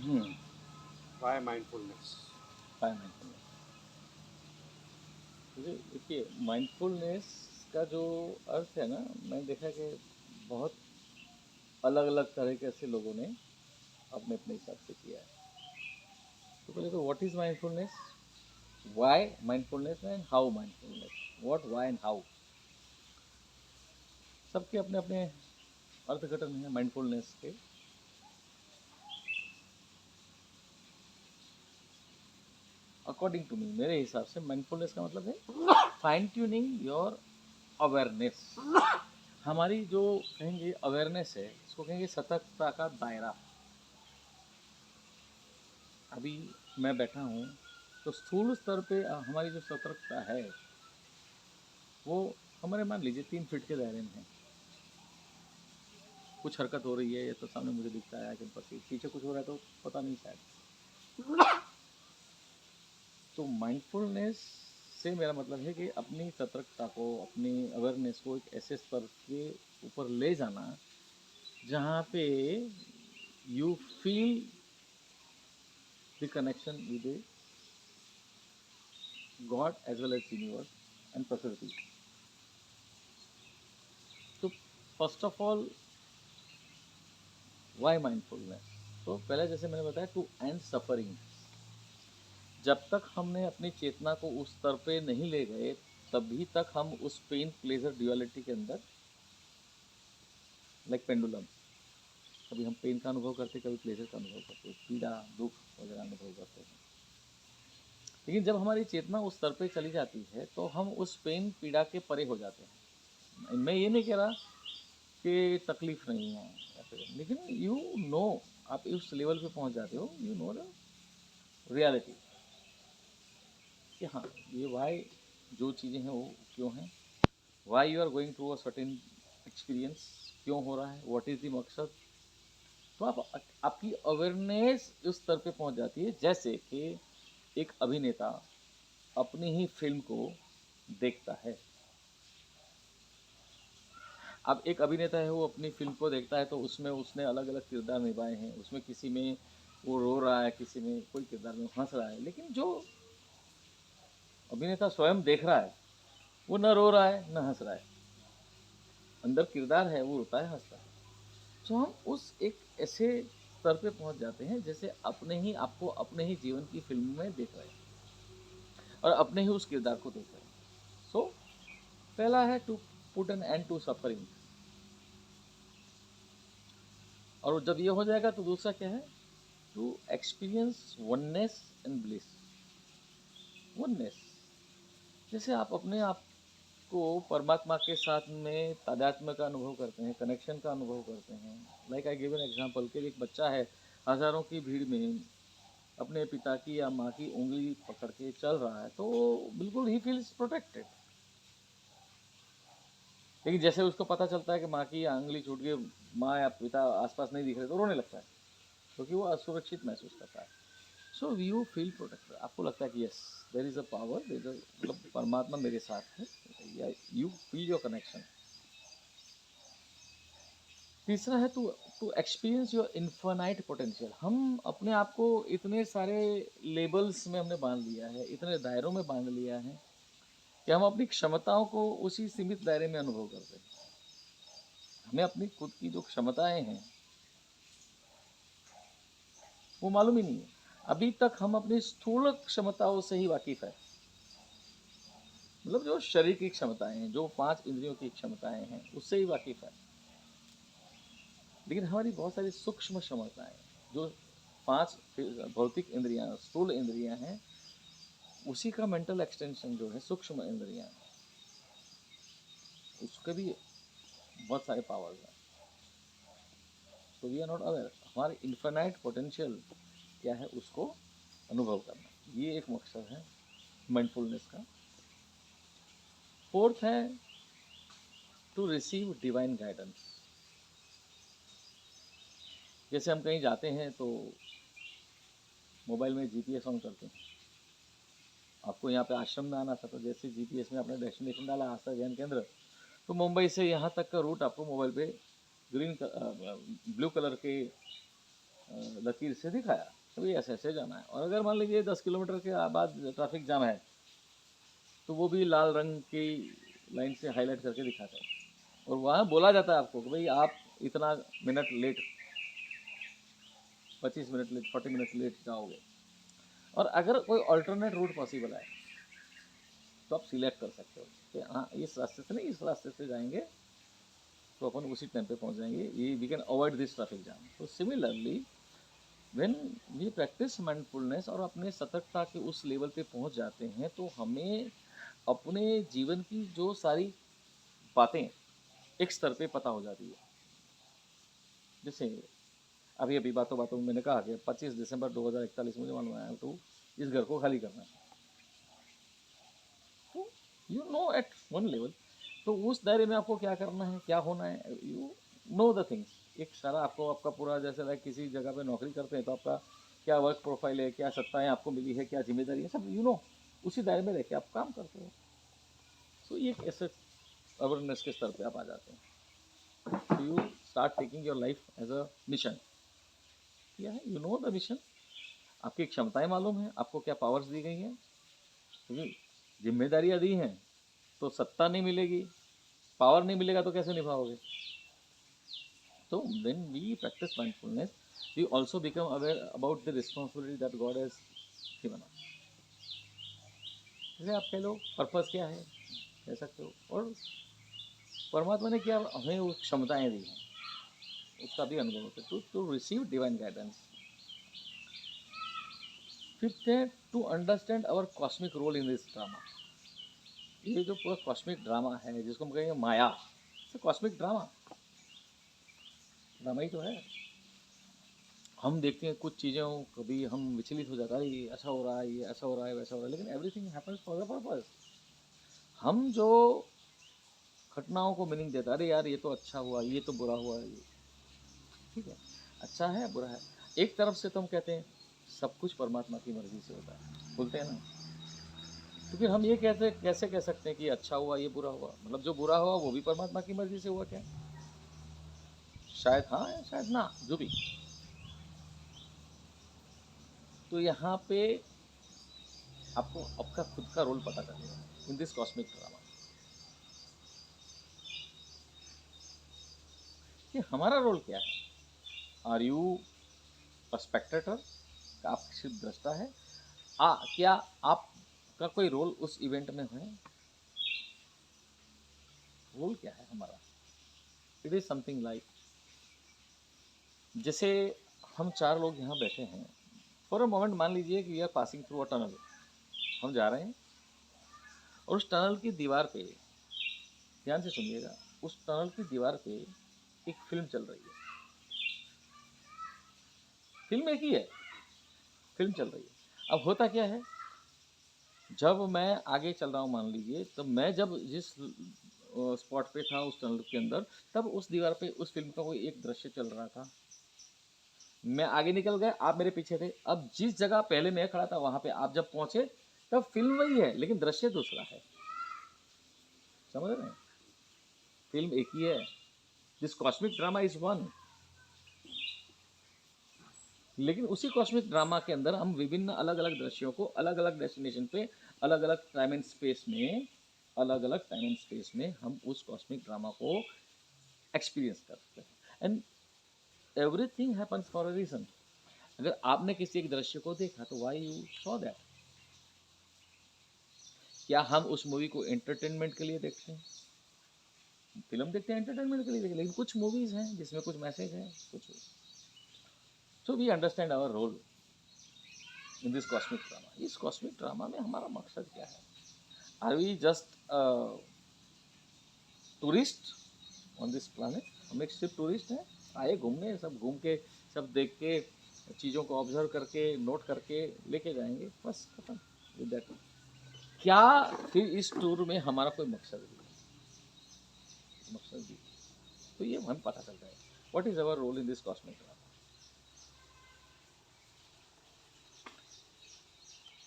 Hmm. Why mindfulness? Why mindfulness. मुझे देखिए, mindfulness का जो अर्थ है ना, मैंने देखा कि बहुत अलग अलग तरह के ऐसे लोगों ने अपने अपने हिसाब से किया है। तो पहले तो what is mindfulness, why mindfulness and how mindfulness, what why and how, सबके अपने अपने अर्थघटन है माइंडफुलनेस के। अकॉर्डिंग टू मी, मेरे हिसाब से माइंडफुलनेस का मतलब है फाइन ट्यूनिंग योर अवेयरनेस। हमारी जो कहेंगे अवेयरनेस है, इसको कहेंगे सतर्कता का दायरा। अभी मैं बैठा हूँ, तो स्थूल स्तर पे हमारी जो सतर्कता है वो हमारे, मान लीजिए 3 फीट के दायरे में है। कुछ हरकत हो रही है, ये तो सामने मुझे दिखता है कि पीछे कुछ हो रहा है तो पता नहीं शायद। तो माइंडफुलनेस से मेरा मतलब है कि अपनी सतर्कता को, अपनी अवेयरनेस को एक ऐसे स्तर के ऊपर ले जाना जहाँ पे you feel the connection with God as well as universe and प्रकृति। तो first of all, why mindfulness? तो पहले जैसे मैंने बताया, टू एंड सफरिंग। जब तक हमने अपनी चेतना को उस स्तर पे नहीं ले गए, तभी तक हम उस पेन प्लेजर ड्यूअलिटी के अंदर, लाइक पेंडुलम, कभी हम पेन का अनुभव करते, कभी प्लेजर का अनुभव करते, पीड़ा दुख वगैरह अनुभव करते हैं। लेकिन जब हमारी चेतना उस स्तर पे चली जाती है तो हम उस पेन पीड़ा के परे हो जाते हैं। मैं ये नहीं कह रहा कि तकलीफ नहीं है या फिर, लेकिन यू नो, आप उस लेवल पे पहुंच जाते हो, यू नो द रियलिटी कि हाँ, ये वाई, जो चीज़ें हैं वो क्यों हैं, why you are going through a certain experience, क्यों हो रहा है, व्हाट इज़ द मकसद। तो आपकी अवेयरनेस उस स्तर पे पहुंच जाती है, जैसे कि एक अभिनेता अपनी ही फिल्म को देखता है। अब एक अभिनेता है, वो अपनी फिल्म को देखता है तो उसमें उसने अलग अलग किरदार निभाए हैं, उसमें किसी में वो रो रहा है, किसी में कोई किरदार में हंस रहा है। लेकिन जो अभिनेता स्वयं देख रहा है, वो न रो रहा है न हंस रहा है। अंदर किरदार है, वो रोता है हंसता है। तो हम उस एक ऐसे स्तर पे पहुंच जाते हैं जैसे अपने ही आपको अपने ही जीवन की फिल्म में देख रहे हैं और अपने ही उस किरदार को देख रहे हैं। सो पहला है to put an end to suffering. और जब ये हो जाएगा तो दूसरा क्या है, to experience oneness and bliss. Oneness, जैसे आप अपने आप को परमात्मा के साथ में तादात्म्य का अनुभव करते हैं, कनेक्शन का अनुभव करते हैं। Like I give an example कि एक बच्चा है, हज़ारों की भीड़ में अपने पिता की या माँ की उंगली पकड़ के चल रहा है, तो बिल्कुल ही फील्स प्रोटेक्टेड। लेकिन जैसे उसको पता चलता है कि माँ की उंगली छूट गई, माँ या पिता आसपास नहीं दिख रहे, तो रोने लगता है, क्योंकि वो असुरक्षित महसूस करता है। सो यू फील प्रोटेक्टेड, आपको लगता है कि yes, there is a power, there is, मतलब परमात्मा मेरे साथ है, या यू फील योर कनेक्शन। तीसरा है to to experience your infinite potential. हम अपने आप को इतने सारे लेबल्स में हमने बांध लिया है, इतने दायरों में बांध लिया है कि हम अपनी क्षमताओं को उसी सीमित दायरे में अनुभव करते हैं। हमें अपनी खुद की जो क्षमताएं हैं वो मालूम ही नहीं है। अभी तक हम अपनी स्थूल क्षमताओं से ही वाकिफ है, मतलब जो शरीर की क्षमताएं हैं, जो 5 इंद्रियों की क्षमताएं हैं, उससे ही वाकिफ है। लेकिन हमारी बहुत सारी सूक्ष्म क्षमताएं, जो 5 भौतिक इंद्रियां, स्थूल इंद्रियां हैं, उसी का मेंटल एक्सटेंशन जो है सूक्ष्म इंद्रियां, उसके भी बहुत सारे पावर्स हैं। So we are not aware हमारे इन्फिनाइट पोटेंशियल क्या है, उसको अनुभव करना, ये एक मकसद है माइंडफुलनेस का। फोर्थ है टू रिसीव डिवाइन गाइडेंस। जैसे हम कहीं जाते हैं तो मोबाइल में जीपीएस ऑन करते हैं। आपको यहाँ पे आश्रम में आना था, तो जैसे जीपीएस में आपने डेस्टिनेशन डाला, आस्था ज्ञान केंद्र, तो मुंबई से यहाँ तक का रूट आपको मोबाइल पे ग्रीन ब्लू कलर के लकीर से दिखाया कभी ऐसे ऐसे जाना है। और अगर मान लीजिए 10 किलोमीटर के बाद ट्रैफिक जाम है तो वो भी लाल रंग की लाइन से हाईलाइट करके दिखाता है, और वहाँ बोला जाता है आपको कि भाई आप इतना minute late, 25 minute late, 40 minute late जाओगे। और अगर कोई अल्टरनेट रूट पॉसिबल है तो आप सिलेक्ट कर सकते हो कि हाँ इस रास्ते से नहीं इस रास्ते से जाएंगे तो अपन उसी टाइम पे पहुंच जाएंगे, ये we can avoid this traffic jam. तो similarly when we practice mindfulness और अपने सतर्कता के उस लेवल पे पहुंच जाते हैं तो हमें अपने जीवन की जो सारी बातें एक स्तर पे पता हो जाती है। जैसे अभी अभी बातों बातों में मैंने कहा कि 25 दिसंबर 2041 मुझे मालूम है तो इस घर को खाली करना है, तो you know at one level, तो उस दायरे में आपको क्या करना है, क्या होना है, यू नो द थिंग्स। एक सारा आपको आपका पूरा, जैसे लाइक किसी जगह पे नौकरी करते हैं तो आपका क्या वर्क प्रोफाइल है, क्या सत्ताएं आपको मिली है, क्या जिम्मेदारी है, सब यू नो, उसी दायरे में रह के आप काम करते हो। तो ये एक ऐसे अवेयरनेस के स्तर पे आप आ जाते हैं। तो you start taking your life as a mission. क्या है, यू नो द मिशन, आपकी क्षमताएं मालूम है, आपको क्या पावर्स दी गई हैं, क्योंकि जिम्मेदारियां दी हैं तो सत्ता नहीं मिलेगी, पावर नहीं मिलेगा तो कैसे निभाओगे। तो when we practice mindfulness we also become aware about the responsibility that God has given us. जैसे आप कह लो पर्पस क्या है, कह सकते हो, और परमात्मा ने क्या हमें वो क्षमताएं दी हैं उसका भी अनुभव होता है to receive divine guidance. Fifth है to understand our cosmic role in this drama. ये जो पूरा कॉस्मिक ड्रामा है जिसको हम कहेंगे माया, कॉस्मिक ड्रामा, ड्रामा ही तो है। हम देखते हैं कुछ चीज़ों कभी हम विचलित हो जाता है, ये ऐसा हो रहा है, ये ऐसा हो रहा है, वैसा हो रहा है, लेकिन everything happens for the purpose. हम जो घटनाओं को मीनिंग देता है, अरे यार ये तो अच्छा हुआ, ये तो बुरा हुआ, ये ठीक है, अच्छा है बुरा है, एक तरफ से तो हम कहते हैं सब कुछ परमात्मा की मर्जी से होता है, बोलते हैं ना। तो फिर हम ये कहते कैसे कह सकते हैं कि अच्छा हुआ ये बुरा हुआ, मतलब जो बुरा हुआ वो भी परमात्मा की मर्जी से हुआ क्या? शायद हाँ या शायद ना, जो भी। तो यहाँ पे आपको आपका खुद का रोल पता चलेगा इन दिस कॉस्मिक ड्रामा, कि हमारा रोल क्या है। आर यू अ स्पेक्टेटर, आप सिर्फ दृष्टा है, क्या आपका कोई रोल उस इवेंट में है? रोल क्या है हमारा? इट इज समथिंग लाइक, जैसे हम चार लोग यहाँ बैठे हैं, फॉर अ मोमेंट मान लीजिए कि we are passing through a tunnel, हम जा रहे हैं और उस टनल की दीवार पे, ध्यान से सुनिएगा, उस टनल की दीवार पे एक फिल्म चल रही है, फिल्म एक ही है, फिल्म चल रही है। अब होता क्या है, जब मैं आगे चल रहा हूँ मान लीजिए, तो मैं जब जिस स्पॉट पे था उस टनल के अंदर, तब उस दीवार पे उस फिल्म का कोई एक दृश्य चल रहा था, मैं आगे निकल गया, आप मेरे पीछे थे। अब जिस जगह पहले मैं खड़ा था वहां पे आप जब पहुंचे तब फिल्म वही है लेकिन दृश्य दूसरा है, समझ रहे हैं? फिल्म एक ही है, this cosmic drama is one, लेकिन उसी कॉस्मिक ड्रामा के अंदर हम विभिन्न अलग अलग दृश्यों को अलग अलग डेस्टिनेशन पे, अलग अलग टाइम एंड स्पेस में, अलग अलग टाइम एंड स्पेस में हम उस कॉस्मिक ड्रामा को एक्सपीरियंस करते हैं। And everything happens for a reason. अगर आपने किसी एक दृश्य को देखा तो वाई यू सॉ दैट। क्या हम उस मूवी को एंटरटेनमेंट के लिए देखते हैं? फिल्म देखते हैं एंटरटेनमेंट के लिए देखते हैं, लेकिन कुछ मूवीज हैं जिसमें कुछ मैसेज है, कुछ, so we understand our role in this cosmic drama. इस कॉस्मिक ड्रामा में हमारा मकसद क्या है? Are we just tourist on this planet? हम एक सिर्फ टूरिस्ट हैं, आए घूमने, सब घूम के, सब देख के, चीज़ों को ऑब्जर्व करके, नोट करके लेके जाएंगे, बस खत्म विद दैट। क्या फिर इस टूर में हमारा कोई मकसद भी है? मकसद भी, तो ये हमें पता चलता है what is our role in this cosmic drama.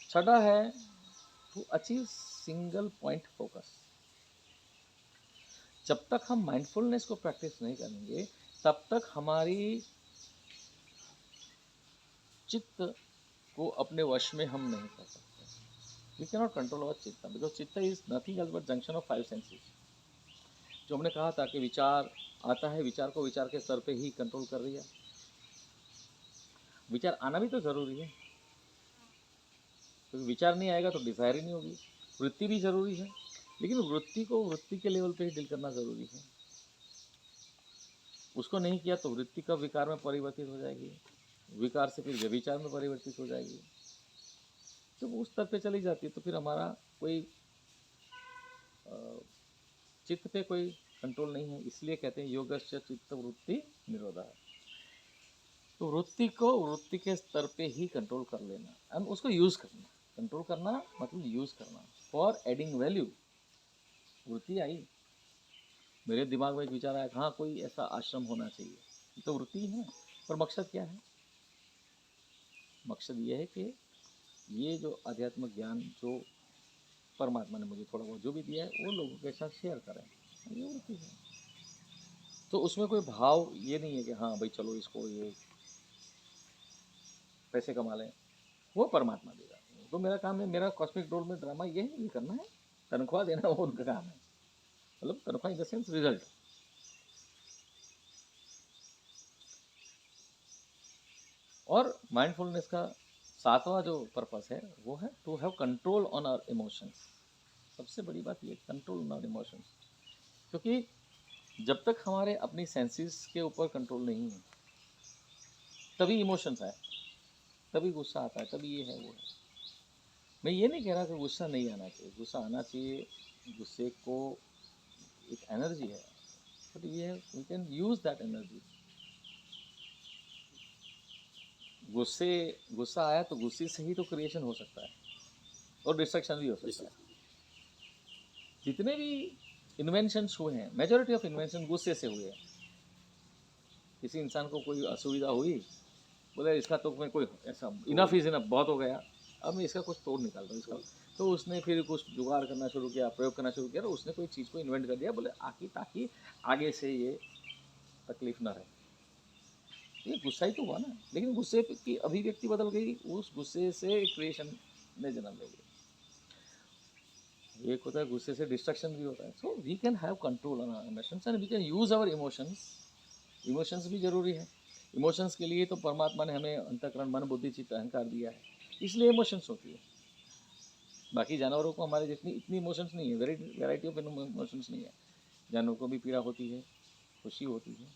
छठा है to achieve single point focus. जब तक हम माइंडफुलनेस को प्रैक्टिस नहीं करेंगे तब तक हमारी चित्त को अपने वश में हम नहीं कर सकते। वी कैन नॉट कंट्रोल अवर चित्त बिकॉज चित्त is nothing else but junction of 5 senses. जो हमने कहा था कि विचार आता है, विचार को विचार के स्तर पे ही कंट्रोल कर रही है। विचार आना भी तो जरूरी है, क्योंकि विचार नहीं आएगा तो डिजायर ही नहीं होगी। वृत्ति भी जरूरी है, लेकिन वृत्ति को वृत्ति के लेवल पे ही डील करना जरूरी है। उसको नहीं किया तो वृत्ति का विकार में परिवर्तित हो जाएगी, विकार से फिर व्यभिचार में परिवर्तित हो जाएगी। तो वो उस स्तर पे चली जाती है तो फिर हमारा कोई चित्त पे कोई कंट्रोल नहीं है। इसलिए कहते हैं योगस्य चित्त वृत्ति निरोधा। तो वृत्ति को वृत्ति के स्तर पे ही कंट्रोल कर लेना एंड उसको यूज करना। कंट्रोल करना मतलब यूज करना फॉर एडिंग वैल्यू। वृत्ति आई, मेरे दिमाग में एक विचार आया, हाँ कोई ऐसा आश्रम होना चाहिए, ये तो वृत्ति है ना। पर मकसद क्या है? मकसद ये है कि ये जो आध्यात्मिक ज्ञान जो परमात्मा ने मुझे थोड़ा बहुत जो भी दिया है वो लोगों के साथ शेयर करें, ये वृत्ति है। तो उसमें कोई भाव ये नहीं है कि हाँ भाई चलो इसको ये पैसे कमा लें, वो परमात्मा देगा। तो मेरा काम है, मेरा कॉस्मिक रोल में ड्रामा ये है, ये करना है, तनख्वाह देना वो उनका काम है। मतलब तनख्वाह इन द सेंस रिजल्ट। और माइंडफुलनेस का 7वां जो पर्पस है वो है to have control on our emotions. सबसे बड़ी बात ये, कंट्रोल ऑन आवर इमोशंस। क्योंकि जब तक हमारे अपनी सेंसेस के ऊपर कंट्रोल नहीं है तभी इमोशंस आए, तभी गुस्सा आता है, तभी ये है वो है। मैं ये नहीं कह रहा कि गुस्सा नहीं आना चाहिए, गुस्सा आना चाहिए। गुस्से को एक एनर्जी है, बट ये we can use that energy. गुस्सा आया तो गुस्से से ही तो क्रिएशन हो सकता है और डिस्ट्रक्शन भी हो सकता है। जितने भी इन्वेंशंस हुए हैं, मेजॉरिटी ऑफ इन्वेंशन गुस्से से हुए हैं। किसी इंसान को कोई असुविधा हुई, बोले इसका तो मैं कोई ऐसा इनफ इज इनफ, बहुत हो गया, अब मैं इसका कुछ तोड़ निकाल रहा हूँ इसका। तो उसने फिर कुछ जुगाड़ करना शुरू किया, प्रयोग करना शुरू किया, और उसने कोई चीज़ को इन्वेंट कर दिया, बोले ताकि आगे से ये तकलीफ ना रहे। ये गुस्सा ही तो हुआ ना, लेकिन गुस्से की अभिव्यक्ति बदल गई, उस गुस्से से क्रिएशन ने जन्म ले लिया। एक होता है गुस्से से डिस्ट्रक्शन भी होता है। So we can have control on our emotions and we can use our emotions. Emotions भी जरूरी है। इमोशंस के लिए तो परमात्मा ने हमें अंतःकरण, मन, बुद्धि, चित्त, अहंकार दिया है, इसलिए इमोशंस होती है। बाकी जानवरों को हमारे जितनी इतनी इमोशंस नहीं है, वेराइटी ऑफ इमोशंस नहीं है। जानवरों को भी पीड़ा होती है, खुशी होती है,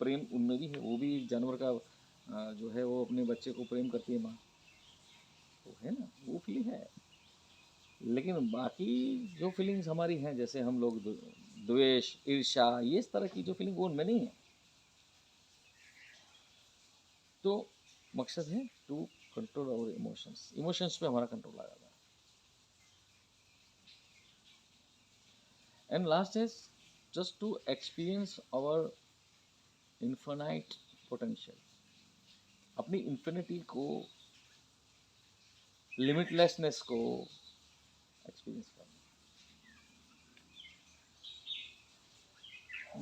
प्रेम उनमें भी है। वो भी जानवर का जो है वो अपने बच्चे को प्रेम करती है माँ, तो है ना, वो फीलिंग है। लेकिन बाकी जो फीलिंग्स हमारी हैं, जैसे हम लोग द्वेष, ईर्ष्या, ये इस तरह की जो फीलिंग वो उनमें नहीं है। तो मकसद है to control our emotions. Emotions पे हमारा कंट्रोल आ जाता है। And last is just to experience our infinite potential. अपनी इन्फिनिटी को, लिमिटलेसनेस को एक्सपीरियंस करना।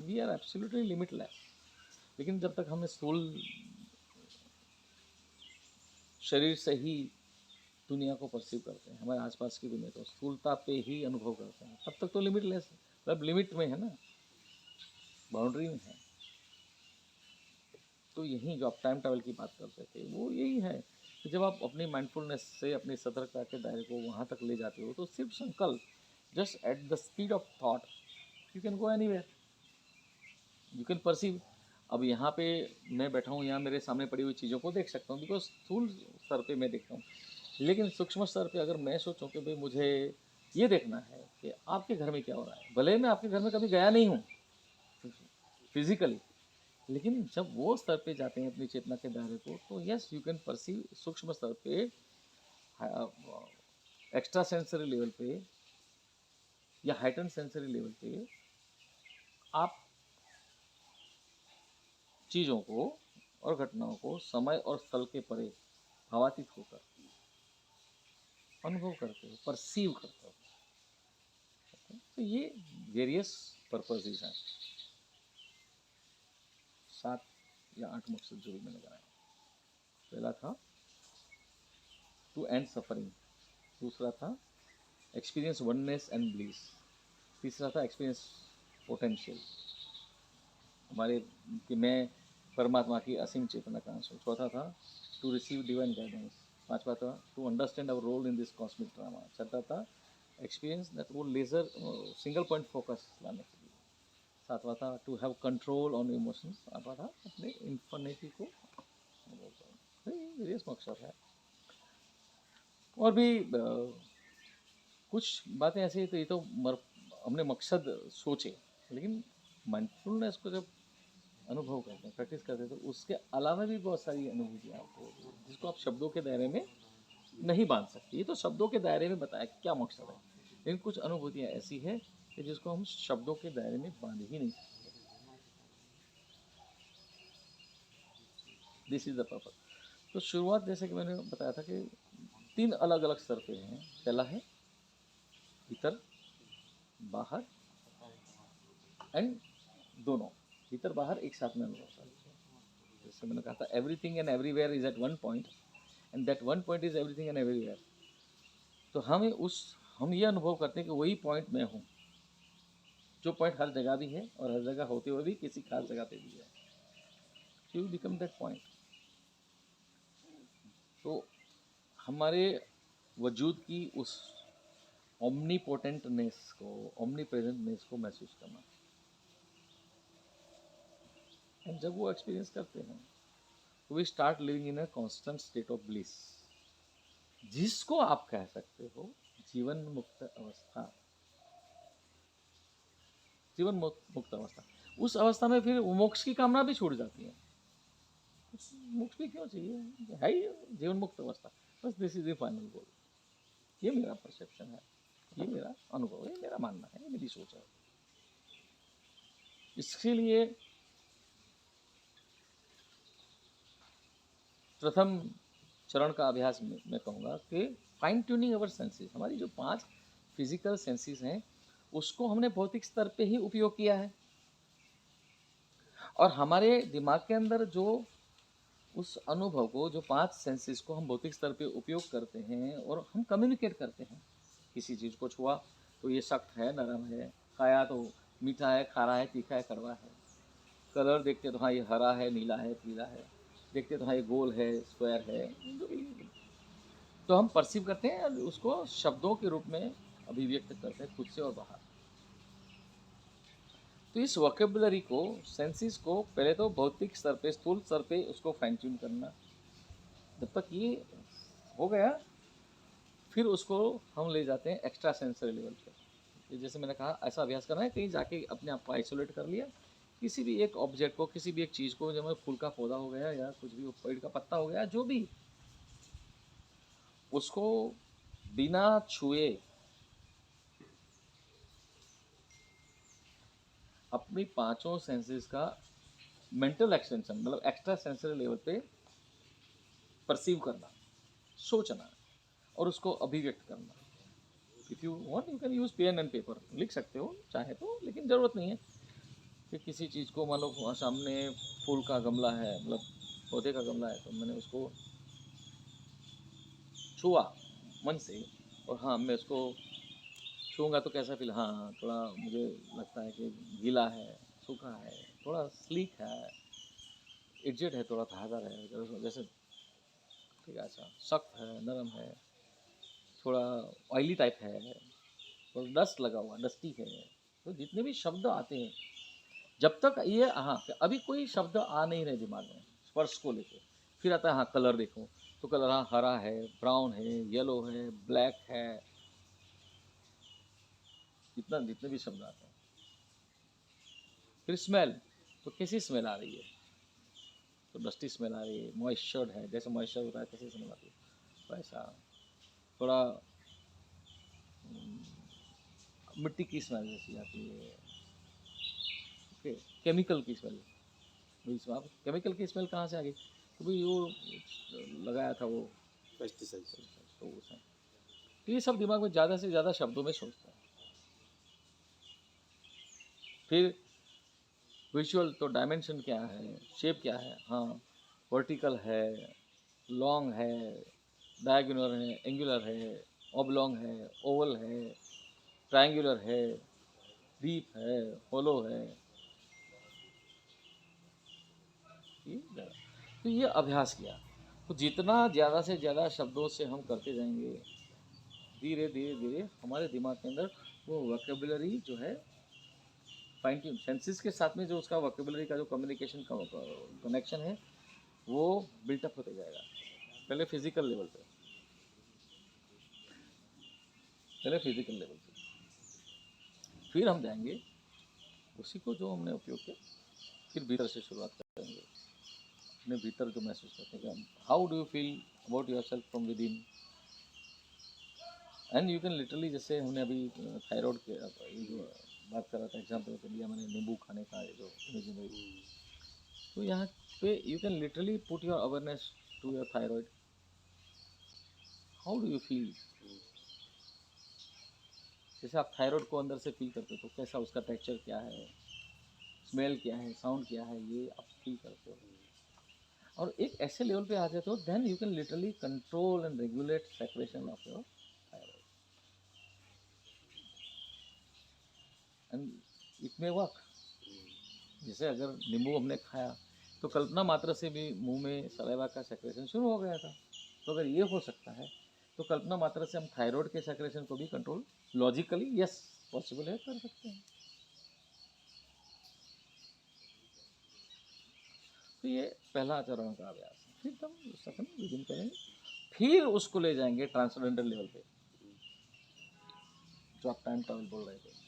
We are absolutely limitless. लेकिन जब तक हमें स्थूल शरीर से ही दुनिया को परसीव करते हैं, हमारे आसपास की दुनिया को स्थूलता पे ही अनुभव करते हैं, तब तक तो लिमिटलेस है, मतलब लिमिट में है ना, बाउंड्री में है। तो यही जो आप टाइम ट्रैवल की बात करते थे वो यही है कि जब आप अपनी माइंडफुलनेस से अपनी सतर्कता के दायरे को वहाँ तक ले जाते हो, तो सिर्फ संकल्प, just at the speed of thought you can go anywhere, you can perceive. अब यहाँ पे मैं बैठा हूँ, यहाँ मेरे सामने पड़ी हुई चीज़ों को देख सकता हूँ बिकॉज स्थूल स्तर पे मैं देखता हूँ। लेकिन सूक्ष्म स्तर पे अगर मैं सोचूं कि भाई मुझे ये देखना है कि आपके घर में क्या हो रहा है, भले मैं आपके घर में कभी गया नहीं हूँ फिजिकली, लेकिन जब वो स्तर पे जाते हैं अपनी चेतना के दायरे को, तो यस यू कैन परसीव सूक्ष्म स्तर पे, एक्स्ट्रा सेंसरी लेवल पे या हाइटन सेंसरी लेवल पे आप चीज़ों को और घटनाओं को समय और स्थल के परे भावातीत होकर अनुभव करते हो, परसीव करते हो। तो ये वेरियस पर्पसेस हैं, 7 या 8 मकसद जो भी मैंने बनाया। पहला था टू एंड सफरिंग, दूसरा था एक्सपीरियंस वननेस एंड ब्लीस, तीसरा था एक्सपीरियंस पोटेंशियल, हमारे कि मैं परमात्मा की असीम चेतना का अंश हूँ, चौथा था टू रिसीव डिवाइन गाइडेंस, पांचवा था to understand our role in this cosmic drama, छठा था एक्सपीरियंस दैट वो लेजर सिंगल पॉइंट फोकस लाने के लिए, सातवां था to have control on emotions, आठवां था अपने इन्फिनिटी को अनुभव करना। वेरियस मकसद है और भी कुछ बातें ऐसी, तो ये तो हमने मकसद सोचे, लेकिन माइंडफुलनेस को जब अनुभव करते हैं, प्रैक्टिस करते हैं, तो उसके अलावा भी बहुत सारी अनुभूतियाँ आपको होती हैं जिसको आप शब्दों के दायरे में नहीं बांध सकते। ये तो शब्दों के दायरे में बताया क्या मकसद है, लेकिन कुछ अनुभूतियाँ ऐसी है कि जिसको हम शब्दों के दायरे में बांध ही नहीं सकते। This is the purpose. तो शुरुआत जैसे कि मैंने बताया था कि 3 अलग अलग स्तर पे हैं। पहला है भीतर बाहर एंड दोनों, भीतर बाहर एक साथ में अनुभव करते हैं। जैसे मैंने कहा था everything and everywhere is at one point and that one point is everything and everywhere. तो हम ये अनुभव करते हैं कि वही पॉइंट मैं हूँ, जो पॉइंट हर जगह भी है और हर जगह होते हुए भी किसी खास जगह पे भी है। You become that point. तो हमारे वजूद की उस ओमनीपोटेंटनेस को, ओमनी प्रेजेंटनेस को महसूस करना, एंड जब वो एक्सपीरियंस करते हैं तो we start living in a constant state of bliss, जिसको आप कह सकते हो जीवन मुक्त अवस्था। जीवन मुक्त अवस्था, उस अवस्था में फिर मोक्ष की कामना भी छूट जाती है। मोक्ष भी क्यों चाहिए, है ही जीवन मुक्त अवस्था। बस this is the final goal. ये मेरा परसेप्शन है, ये मेरा अनुभव है, मेरा मानना है, ये मेरी सोच है। इसके लिए प्रथम चरण का अभ्यास मैं कहूँगा कि फाइन ट्यूनिंग अवर सेंसेस। हमारी जो 5 फिजिकल सेंसेस हैं उसको हमने भौतिक स्तर पे ही उपयोग किया है, और हमारे दिमाग के अंदर जो उस अनुभव को, जो 5 सेंसेस को हम भौतिक स्तर पे उपयोग करते हैं और हम कम्युनिकेट करते हैं। किसी चीज़ को छुआ तो ये सख्त है, नरम है, खाया तो मीठा है, खारा है, तीखा है, कड़वा है। कलर देखते तो हाँ ये हरा है, नीला है, पीला है, देखते तो हाँ ये गोल है, स्क्वायर है, जो भी। तो हम परसीव करते हैं और उसको शब्दों के रूप में अभिव्यक्त करते हैं खुद से और बाहर। तो इस वोकेबुलरी को, सेंसेस को पहले तो भौतिक स्तर पे, स्थूल स्तर पे उसको फाइन ट्यून करना। जब तक ये हो गया फिर उसको हम ले जाते हैं एक्स्ट्रा सेंसरी लेवल पे। जैसे मैंने कहा ऐसा अभ्यास करना है, कहीं जाके अपने आप को आइसोलेट कर लिया, किसी भी एक ऑब्जेक्ट को, किसी भी एक चीज़ को, जब फूल का पौधा हो गया या कुछ भी पेड़ का पत्ता हो गया, जो भी, उसको बिना छुए अपनी 5 सेंसेस का मेंटल एक्सटेंशन, मतलब एक्स्ट्रा सेंसरी लेवल पे परसीव करना, सोचना और उसको अभिव्यक्त करना। If you want you can use pen and paper, लिख सकते हो चाहे तो, लेकिन ज़रूरत नहीं है कि किसी चीज़ को, मान लो वहाँ सामने फूल का गमला है, मतलब पौधे का गमला है, तो मैंने उसको छुआ मन से, और हाँ मैं उसको छूँगा तो कैसा फील, हाँ थोड़ा मुझे लगता है कि गीला है, सूखा है, थोड़ा स्लीक है, एडजेड है, थोड़ा धारदार है, जैसे ठीक है, अच्छा सख्त है, नरम है, थोड़ा ऑयली टाइप है, थोड़ा डस्ट लगा हुआ, डस्टी है। तो जितने भी शब्द आते हैं, जब तक ये, हाँ अभी कोई शब्द आ नहीं रहे दिमाग में स्पर्श को लेके, फिर आता है हाँ कलर देखो, तो कलर हाँ हरा है, ब्राउन है, येलो है, ब्लैक है, जितने भी शब्द आते हैं। फिर स्मेल, तो कैसी स्मेल आ रही है, तो डस्टी स्मेल आ रही है, मॉइस्चर्ड है, जैसे मॉइस्चर होता है कैसी स्मेल आती है, तो ऐसा थोड़ा मिट्टी की स्मेल जैसी आती है। ओके, केमिकल की स्मेल, भाई इसमें आप केमिकल की स्मेल कहाँ से आ गई, तो भाई वो लगाया था वो पेस्टिसाइड्स। तो उसमें, तो ये सब दिमाग में ज़्यादा से ज़्यादा शब्दों में सोचते हैं। फिर विजुअल, तो डायमेंशन क्या है, शेप क्या है, हाँ वर्टिकल है, लॉन्ग है, डायगोनल है, एंगुलर है, ऑब्लोंग है, ओवल है, ट्रायंगुलर है, डीप है, होलो है। तो ये अभ्यास किया, तो जितना ज़्यादा से ज़्यादा शब्दों से हम करते जाएंगे, धीरे धीरे धीरे हमारे दिमाग के अंदर वो वोकेबुलरी जो है फाइन ट्यून सेंसेस के साथ में जो उसका वोकेबुलरी का जो कम्युनिकेशन का कनेक्शन है वो बिल्टअप होते जाएगा। पहले फिजिकल लेवल पे, फिर हम जाएंगे उसी को जो हमने उपयोग किया, फिर भीतर से शुरुआत करेंगे, अपने भीतर जो महसूस करते हैं। How do you feel about your self from with in, and you can literally, जैसे हमने अभी थायराइड के ये जो बात कर रहा था, एग्जाम्पल के लिए मैंने नींबू खाने का ये जो इमेजिनरी, तो यहाँ पे you can literally put your awareness to your thyroid. How do you feel, जैसे आप थायराइड को अंदर से फील करते हो तो कैसा उसका टेक्सचर क्या है, स्मेल क्या है, साउंड क्या है, ये आप फील करते हो। और एक ऐसे लेवल पे आ जाते हो, then you can literally control and regulate secretion of your thyroid and it may work. जैसे अगर नींबू हमने खाया तो कल्पना मात्र से भी मुंह में सलाइवा का सेक्रेशन शुरू हो गया था, तो अगर ये हो सकता है तो कल्पना मात्र से हम थायराइड के सेक्रेशन को भी कंट्रोल लॉजिकली यस पॉसिबल है, कर सकते हैं। तो ये पहला चरण का अभ्यास है, फिर हम सफल विभिन्न करेंगे, फिर उसको ले जाएंगे ट्रांसडेंटल लेवल पे, जो आप टाइम ट्रैवल बोल रहे थे।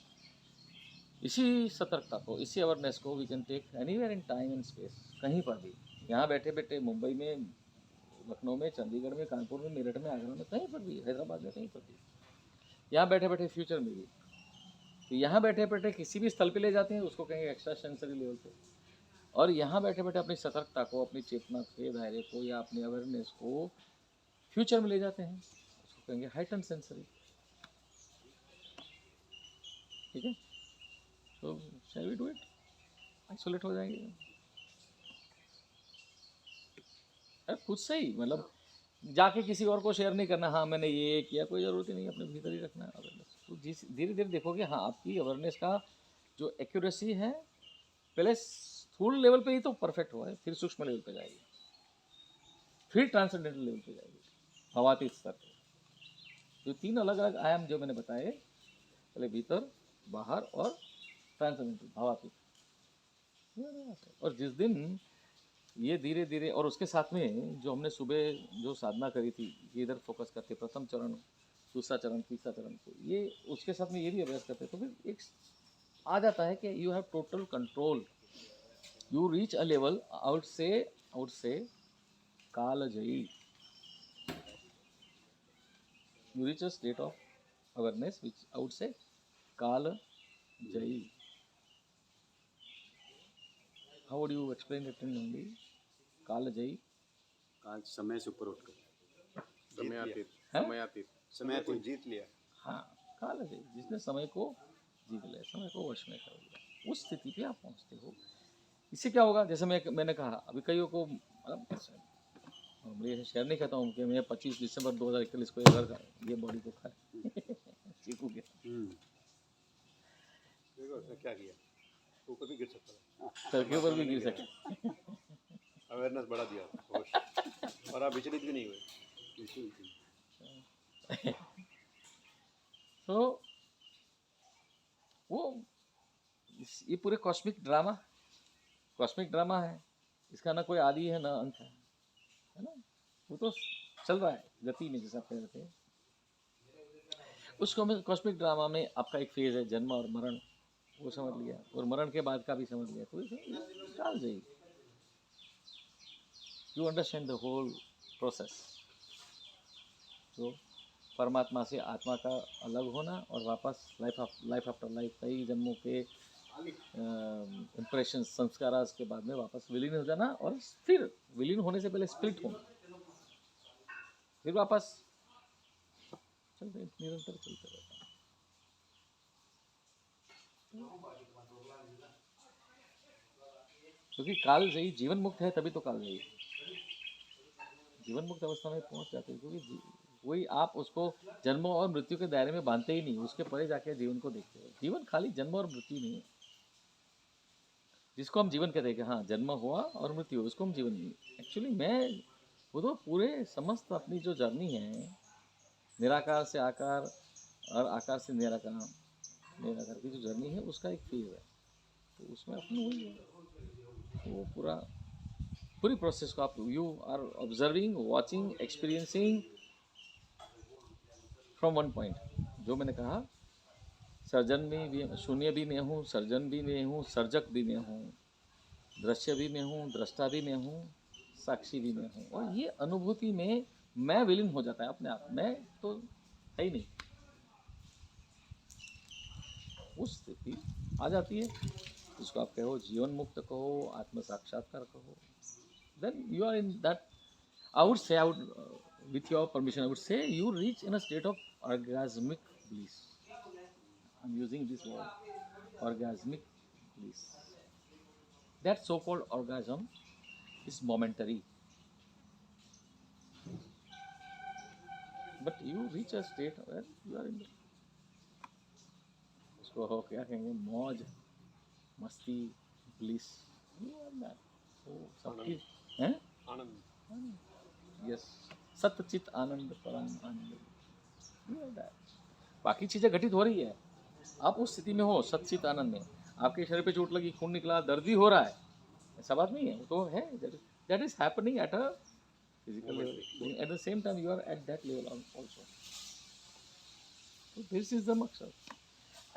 इसी सतर्कता को, इसी अवेयरनेस को we can take anywhere in time and space, कहीं पर भी, यहाँ बैठे बैठे मुंबई में, लखनऊ में, चंडीगढ़ में, कानपुर में, मेरठ में, आगरा में, कहीं पर भी, हैदराबाद में, कहीं पर भी, यहाँ बैठे बैठे फ्यूचर में भी। तो यहाँ बैठे बैठे किसी भी स्थल पे ले जाते हैं, उसको कहेंगे एक्स्ट्रा सेंसरी लेवल पे। और यहाँ बैठे बैठे अपनी सतर्कता को, अपनी चेतना के दायरे को या अपनी अवेयरनेस को फ्यूचर में ले जाते हैं, उसको कहेंगे हाइटन सेंसरी। ठीक है, तो shall we do it, isolate हो जाएंगे खुद से ही, मतलब जाके किसी और को शेयर नहीं करना, हाँ मैंने ये किया, कोई ज़रूरत ही नहीं, अपने भीतर ही रखना है अवेयरनेस। तो धीरे धीरे देखोगे, हाँ आपकी अवेयरनेस का जो एक्यूरेसी है पहले स्थूल लेवल पे ही तो परफेक्ट हुआ है, फिर सूक्ष्म लेवल पे जाएगी, फिर ट्रांसेंडेंटल लेवल पे जाएगी, भावातीत स्तर पे। जो तीन अलग अलग आयाम जो मैंने बताए, पहले भीतर, बाहर और ट्रांसेंडेंटल भावातीत। और जिस दिन ये धीरे धीरे, और उसके साथ में जो हमने सुबह जो साधना करी थी, ये इधर फोकस करते, प्रथम चरण, दूसरा चरण, तीसरा चरण को, ये उसके साथ में ये भी अभ्यास करते, तो फिर एक आ जाता है कि you have total control, you reach a level out से कालजयी, you reach a state of awareness which I would say कालजयी. How would you explain it in Hindi? कालजयी. काल समय से ऊपर उठकर समयातीत हैं? समयातीत समय को जीत लिया। हाँ, कालजयी, जिसने समय को जीत लिया, समय को वश में कर लिया, उस स्थिति पे आप पहुंचते हो। इससे क्या होगा, जैसे मैंने कहा अभी, कईयों को मैं शेयर नहीं करता हूँ कि मैं 25 दिसंबर 2041 को ये बॉडी को खाया चीकू के, देखो उसने क्या किया, ऊपर भी गिर सकता था, सर के ऊपर भी गिर सके। अवेयरनेस बढ़ा दिया होश, और आप विचलित भी नहीं हुए। तो वो ये पूरे कॉस्मिक ड्रामा है, इसका ना कोई आदि है ना अंत है ना, वो तो चल रहा है गति में, जैसा कह रहे थे। उस कॉस्मिक ड्रामा में आपका एक फेज है जन्म और मरण, वो समझ लिया, और मरण के बाद का भी समझ लिया, तो निकाल जाइए, you understand the whole process. तो परमात्मा से आत्मा का अलग होना और वापस लाइफ आफ्टर लाइफ, कई जन्मों के इम्प्रेशन, संस्कार के बाद में वापस विलीन हो जाना, और फिर विलीन होने से पहले स्प्लिट होना, फिर वापस चलते, निरंतर चलते रहता है। क्योंकि कालजयी जीवन मुक्त है, तभी तो कालजयी है। जीवन मुक्त अवस्था में पहुंच जाते हैं, क्योंकि वही आप उसको जन्म और मृत्यु के दायरे में बांधते ही नहीं, उसके परे जाके जीवन को देखते हो। जीवन खाली जन्म और मृत्यु नहीं है, जिसको हम जीवन कहते हैं कि हाँ जन्म हुआ और मृत्यु, उसको हम जीवन नहीं। एक्चुअली मैं वो तो पूरे समस्त अपनी जो जर्नी है, निराकार से आकार और आकार से निराकार, निराकार की जो जर्नी है उसका एक फेज है, तो उसमें अपनी वही है वो पूरी प्रोसेस को आप you are observing, watching, experiencing from one point. जो मैंने कहा, सर्जन भी शून्य भी मैं हूँ, सर्जन भी मैं हूँ, सर्जक भी मैं हूँ, दृश्य भी मैं हूँ, दृष्टा भी मैं हूँ, साक्षी भी मैं हूँ। और ये अनुभूति में मैं विलीन हो जाता है अपने आप, मैं तो है ही नहीं, उस स्थिति आ जाती है, जिसको आप कहो जीवन मुक्त कहो, आत्म साक्षात्कार कहो। Then you are in that, I would say, with your permission, I would say you reach in a state of orgasmic bliss. I'm using this word, orgasmic bliss. That so-called orgasm is momentary, but you reach a state where you are in the, उसको हो क्या कहेंगे, मौज मस्ती, bliss, you are that, वो सबकी हैं, आनंद, yes, सतचित आनंद, परम आनंद, you are that। बाकी चीज़ें घटित हो रही है, आप उस स्थिति में हो सच्चित आनंद में, आपके शरीर पे चोट लगी, खून निकला, दर्द भी हो रहा है, ऐसा बात नहीं है, वो तो है, that is happening at a physical level, at the same time you are at that level also. तो दिस इज द मकसद।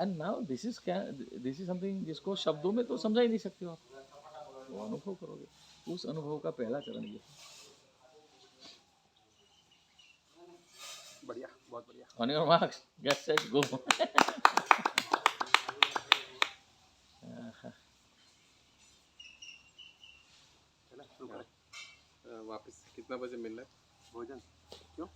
And now this is something जिसको शब्दों में तो समझा ही नहीं सकते हो आप, वो अनुभव करोगे, उस अनुभव का पहला चरण ये है। बढ़िया, बहुत बढ़िया। On your marks, get set, go. चला शुरू करें। वापस कितना बजे मिलना है भोजन? क्यों?